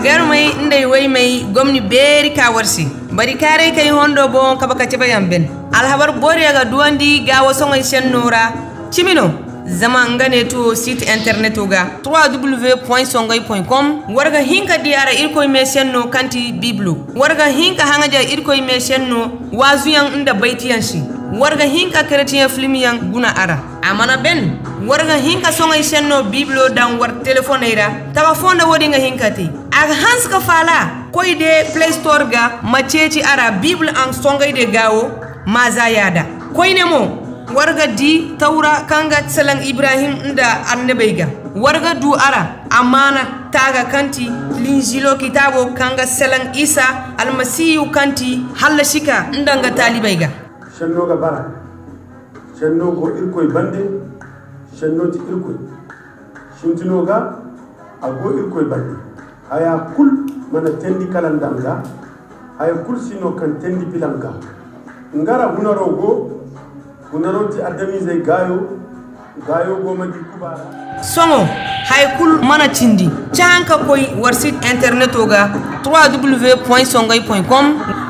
garmai ndai wai mai gomni beri ka warsi bari kare kai hondo bon kaba ka tiba yamben alhabar bori ga duwandi ga wasongai sennora chimino zama ngane to site internet ga www.songoy.com warga hinka diara irkoy me senno kanti biblu warga hinka hangaja irkoy me senno wazuyan inda baitiyan shi warga hinka kretiyan filmiyan guna ara amana ben warga hinka songoy senno biblo dan war telephone ira tawa fonda wodi nga hinkati aga hanska fala koy de play store ga maceci ara bible an songoy de gawo mazayada koy nemo warga di taura kanga salan ibrahim nda annabaiga warga du ara amana taga kanti linjilo kitabo kanga salan isa almasiyu kanti halla shika ndanga talibaiga shanno ga bara shanno go irkoy bande shanno ti irkoy shintino ga ago irkoy bande aya kul mana tendi kalandanga aya kul sino kan tendi bilanga ngara hunarogo kunaroti adamize gayo goma di kubara songo haykul mana tindi chanka koy war site internet oga www.songoy.com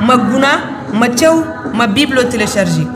maguna ma tew ma biblio télécharger